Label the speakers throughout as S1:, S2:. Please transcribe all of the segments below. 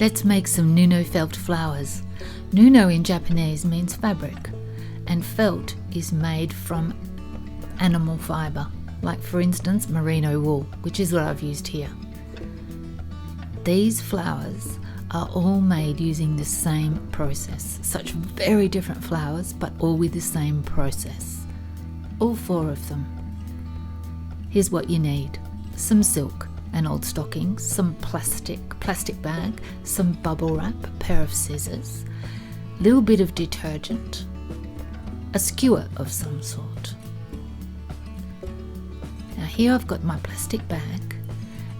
S1: Let's make some nuno-felt flowers. Nuno in Japanese means fabric, and felt is made from animal fibre, like for instance merino wool, which is what I've used here. These flowers are all made using the same process. Such very different flowers, but all with the same process. All 4 of them. Here's what you need. Some silk, an old stocking, some plastic bag, some bubble wrap, a pair of scissors, a little bit of detergent, a skewer of some sort. Now here I've got my plastic bag,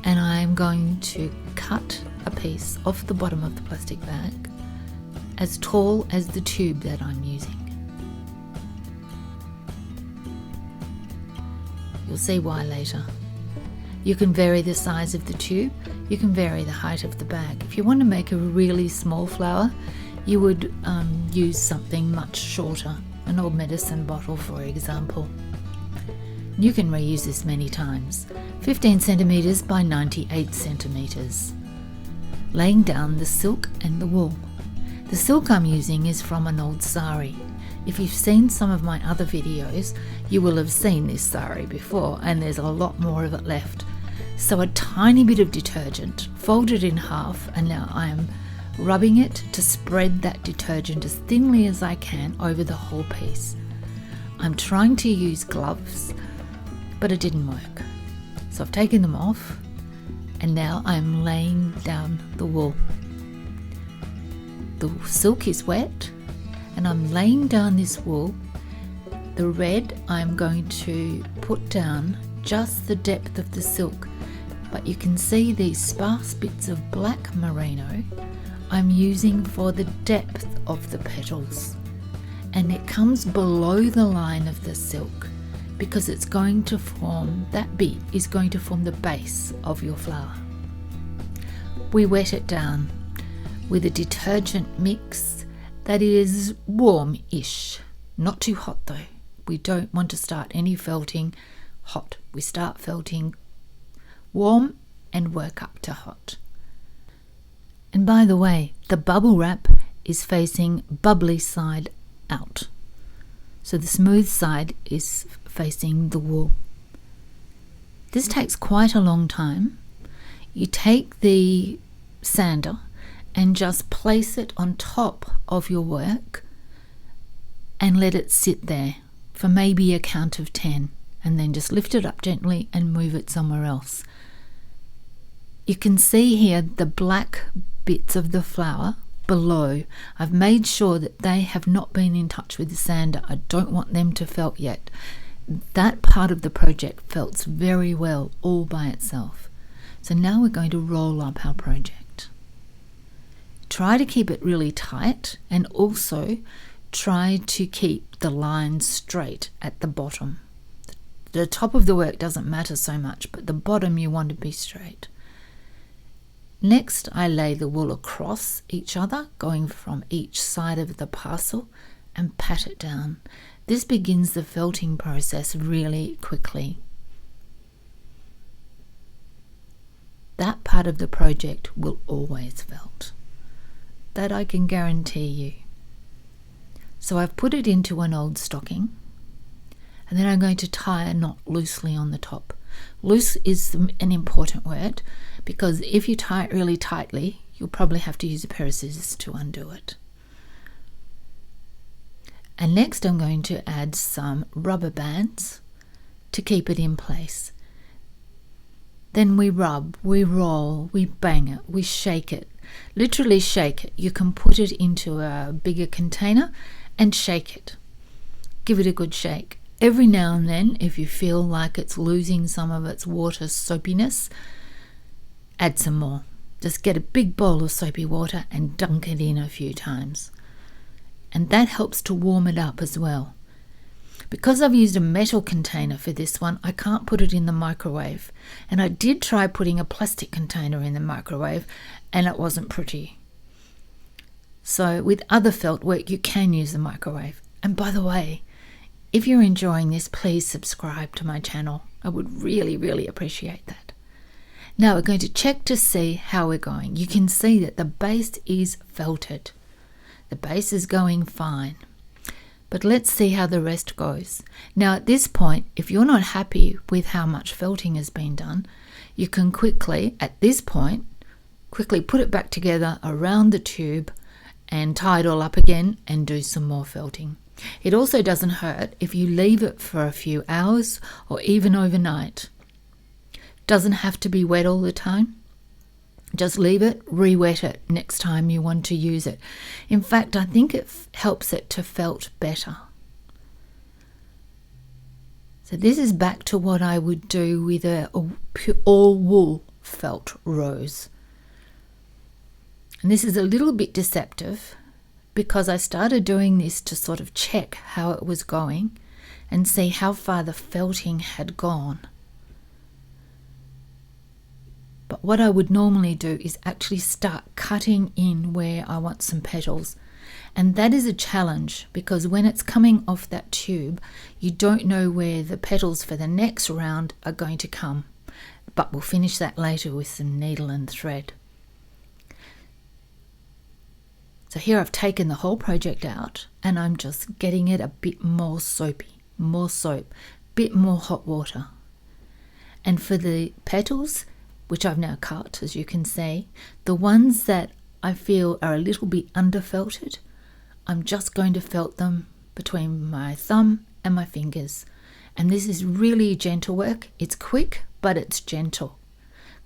S1: and I'm going to cut a piece off the bottom of the plastic bag as tall as the tube that I'm using. You'll see why later. You can vary the size of the tube, you can vary the height of the bag. If you want to make a really small flower, you would use something much shorter, an old medicine bottle for example. You can reuse this many times. 15 centimeters by 98 centimeters. Laying down the silk and the wool. The silk I'm using is from an old sari. If you've seen some of my other videos, you will have seen this sari before, and there's a lot more of it left. So a tiny bit of detergent, fold it in half, and now I am rubbing it to spread that detergent as thinly as I can over the whole piece. I'm trying to use gloves, but it didn't work. So I've taken them off, and now I'm laying down the wool. The silk is wet, and I'm laying down this wool. The red I'm going to put down just the depth of the silk, but you can see these sparse bits of black merino I'm using for the depth of the petals, and it comes below the line of the silk because it's going to form, that bit is going to form the base of your flower. We wet it down with a detergent mix that is warm-ish, not too hot though. We don't want to start any felting hot. We start felting warm and work up to hot. And by the way, the bubble wrap is facing bubbly side out. So the smooth side is facing the wool. This takes quite a long time. You take the sander and just place it on top of your work and let it sit there for maybe a count of 10, and then just lift it up gently and move it somewhere else. You can see here the black bits of the flower below. I've made sure that they have not been in touch with the sander. I don't want them to felt yet. That part of the project felts very well all by itself. So now we're going to roll up our project. Try to keep it really tight, and also try to keep the line straight at the bottom. The top of the work doesn't matter so much, but the bottom you want to be straight. Next, I lay the wool across each other, going from each side of the parcel, and pat it down. This begins the felting process really quickly. That part of the project will always felt. That I can guarantee you. So I've put it into an old stocking, and then I'm going to tie a knot loosely on the top. Loose is an important word, because if you tie it really tightly, you'll probably have to use a pair of scissors to undo it. And next I'm going to add some rubber bands to keep it in place. Then we rub, we roll, we bang it, we shake it. Literally shake it. You can put it into a bigger container and shake it. Give it a good shake. Every now and then, if you feel like it's losing some of its water soapiness, add some more. Just get a big bowl of soapy water and dunk it in a few times. And that helps to warm it up as well. Because I've used a metal container for this one, I can't put it in the microwave. And I did try putting a plastic container in the microwave, and it wasn't pretty. So with other felt work, you can use the microwave. And by the way, if you're enjoying this, please subscribe to my channel. I would really, really appreciate that. Now we're going to check to see how we're going. You can see that the base is felted. The base is going fine. But let's see how the rest goes. Now at this point, if you're not happy with how much felting has been done, you can quickly, at this point, quickly put it back together around the tube and tie it all up again and do some more felting. It also doesn't hurt if you leave it for a few hours or even overnight. Doesn't have to be wet all the time. Just leave it, re-wet it next time you want to use it. In fact, I think it helps it to felt better. So this is back to what I would do with a all wool felt rose. And this is a little bit deceptive because I started doing this to sort of check how it was going and see how far the felting had gone. But what I would normally do is actually start cutting in where I want some petals. And that is a challenge because when it's coming off that tube, you don't know where the petals for the next round are going to come. But we'll finish that later with some needle and thread. So here I've taken the whole project out and I'm just getting it a bit more soapy, more soap, bit more hot water. And for the petals, which I've now cut, as you can see, the ones that I feel are a little bit underfelted, I'm just going to felt them between my thumb and my fingers. And this is really gentle work. It's quick, but it's gentle.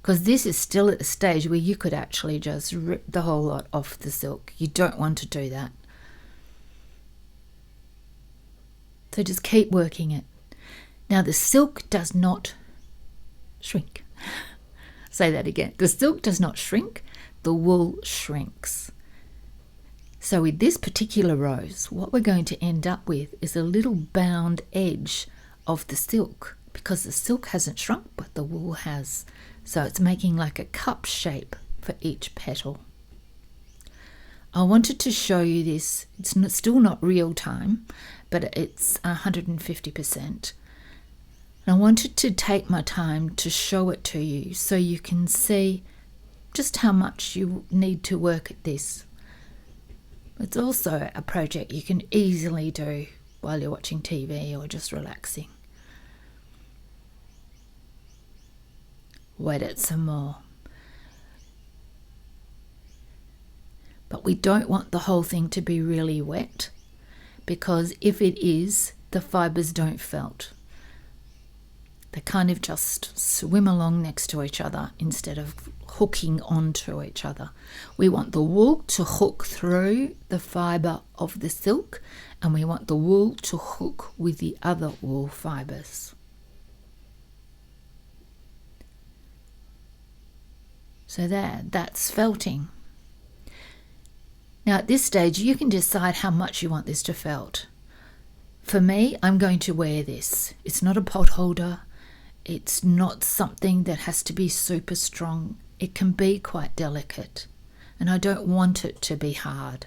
S1: Because this is still at a stage where you could actually just rip the whole lot off the silk. You don't want to do that. So just keep working it. Now the silk does not shrink. Say that again. The silk does not shrink, the wool shrinks. So with this particular rose, what we're going to end up with is a little bound edge of the silk because the silk hasn't shrunk, but the wool has. So it's making like a cup shape for each petal. I wanted to show you this. It's still not real time, but it's 150%. And I wanted to take my time to show it to you so you can see just how much you need to work at this. It's also a project you can easily do while you're watching TV or just relaxing. Wet it some more. But we don't want the whole thing to be really wet because if it is, the fibres don't felt. They kind of just swim along next to each other instead of hooking onto each other. We want the wool to hook through the fibre of the silk and we want the wool to hook with the other wool fibres. So that's felting. Now at this stage you can decide how much you want this to felt. For me, I'm going to wear this. It's not a pot holder. It's not something that has to be super strong. It can be quite delicate, and I don't want it to be hard.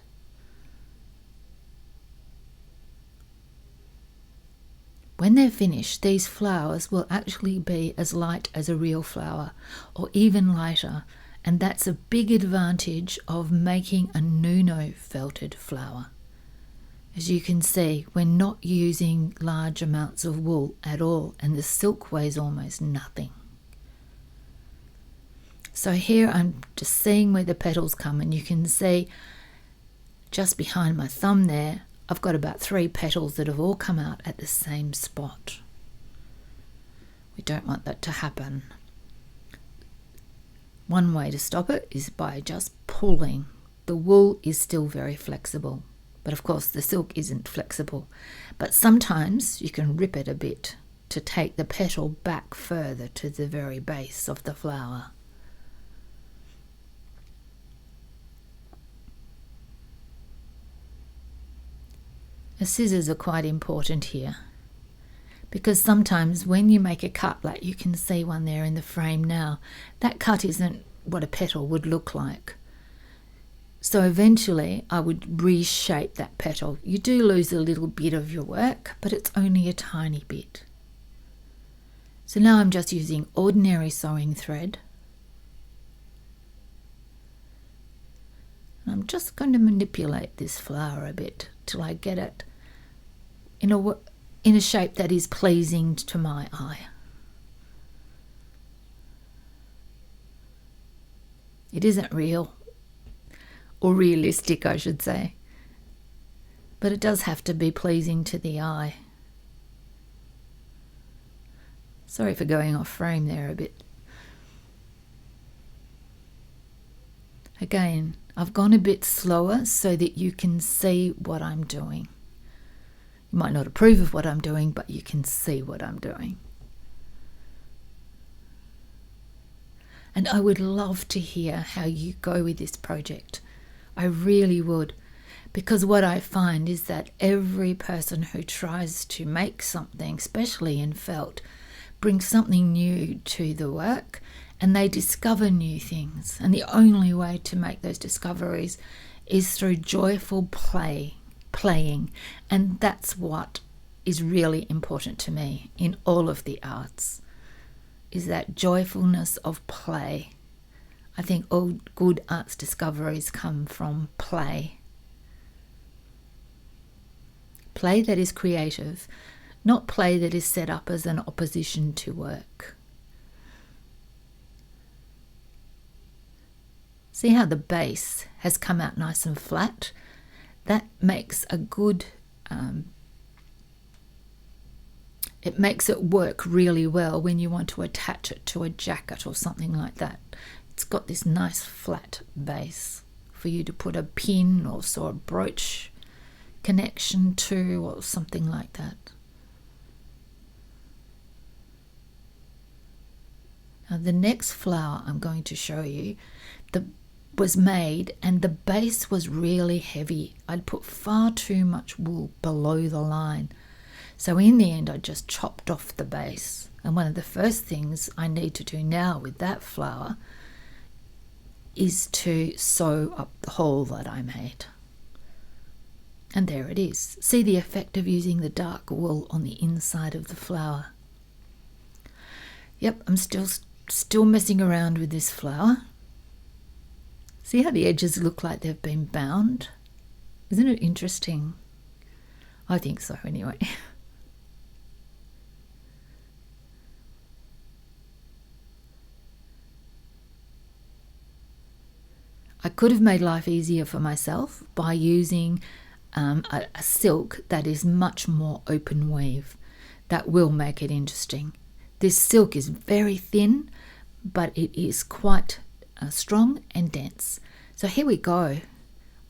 S1: When they're finished, these flowers will actually be as light as a real flower, or even lighter, and that's a big advantage of making a nuno-felted flower. As you can see, we're not using large amounts of wool at all, and the silk weighs almost nothing. So here I'm just seeing where the petals come, and you can see just behind my thumb there, I've got about 3 petals that have all come out at the same spot. We don't want that to happen. One way to stop it is by just pulling. The wool is still very flexible. But of course the silk isn't flexible. But sometimes you can rip it a bit to take the petal back further to the very base of the flower. The scissors are quite important here because sometimes when you make a cut, like you can see one there in the frame now, that cut isn't what a petal would look like. So eventually I would reshape that petal. You do lose a little bit of your work, but it's only a tiny bit. So now I'm just using ordinary sewing thread I'm just going to manipulate this flower a bit till I get it in a shape that is pleasing to my eye. It isn't real, or realistic I should say, but it does have to be pleasing to the eye. Sorry for going off frame there a bit. Again, I've gone a bit slower so that you can see what I'm doing. You might not approve of what I'm doing, but you can see what I'm doing. And I would love to hear how you go with this project. I really would. Because what I find is that every person who tries to make something, especially in felt, brings something new to the work and they discover new things. And the only way to make those discoveries is through joyful playing. And that's what is really important to me in all of the arts, is that joyfulness of play. I think all good arts discoveries come from play. Play that is creative, not play that is set up as an opposition to work. See how the base has come out nice and flat? That makes a good, it makes it work really well when you want to attach it to a jacket or something like that. It's got this nice flat base for you to put a pin or a brooch connection to or something like that. Now the next flower I'm going to show you was made and the base was really heavy. I'd put far too much wool below the line. So in the end I just chopped off the base. And one of the first things I need to do now with that flower is to sew up the hole that I made. And there it is. See the effect of using the dark wool on the inside of the flower. Yep, I'm still messing around with this flower. See how the edges look like they've been bound? Isn't it interesting? I think so anyway. I could have made life easier for myself by using a silk that is much more open weave. That will make it interesting. This silk is very thin, but it is quite strong and dense. So here we go.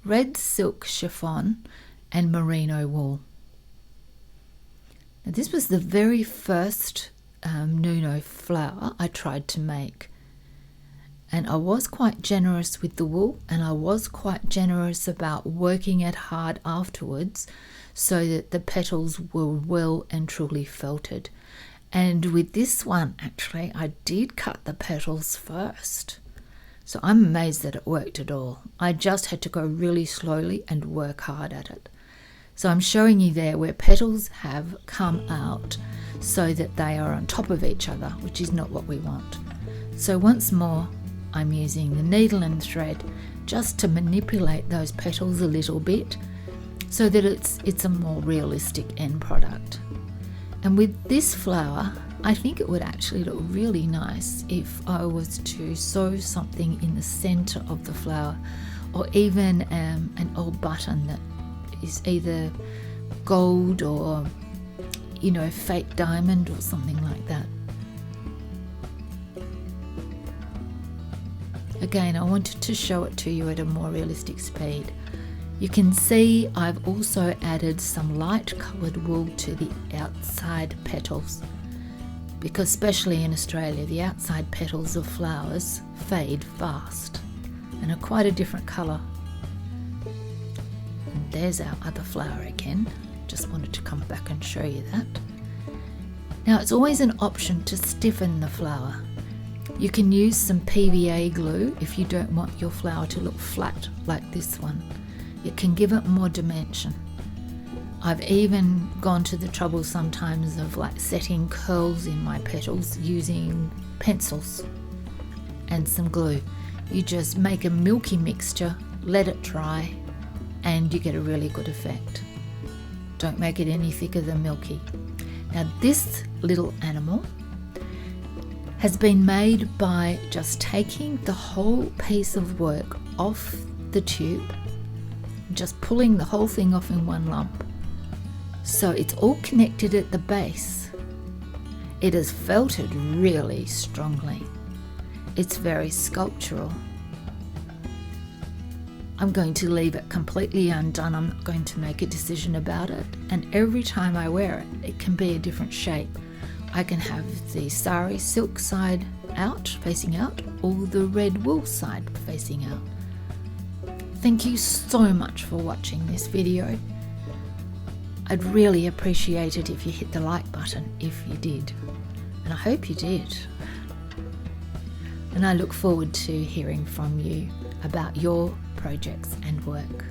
S1: Red silk-chiffon and merino wool. Now this was the very first nuno flower I tried to make. And I was quite generous with the wool, and I was quite generous about working it hard afterwards so that the petals were well and truly felted. And with this one, actually, I did cut the petals first. So I'm amazed that it worked at all. I just had to go really slowly and work hard at it. So I'm showing you there where petals have come out so that they are on top of each other, which is not what we want. So once more, I'm using the needle and thread just to manipulate those petals a little bit so that it's a more realistic end product. And with this flower, I think it would actually look really nice if I was to sew something in the center of the flower, or even an old button that is either gold or, fake diamond or something like that. Again, I wanted to show it to you at a more realistic speed. You can see I've also added some light coloured wool to the outside petals, because especially in Australia, the outside petals of flowers fade fast and are quite a different colour. And there's our other flower again. Just wanted to come back and show you that. Now it's always an option to stiffen the flower. You can use some PVA glue if you don't want your flower to look flat like this one. It can give it more dimension. I've even gone to the trouble sometimes of setting curls in my petals using pencils and some glue. You just make a milky mixture let it dry, and you get a really good effect. Don't make it any thicker than milky. Now this little animal has been made by just taking the whole piece of work off the tube, just pulling the whole thing off in one lump. So it's all connected at the base. It is felted really strongly. It's very sculptural. I'm going to leave it completely undone. I'm not going to make a decision about it. And every time I wear it, it can be a different shape. I can have the sari silk side out, facing out, or the red wool side facing out. Thank you so much for watching this video. I'd really appreciate it if you hit the like button if you did. And I hope you did. And I look forward to hearing from you about your projects and work.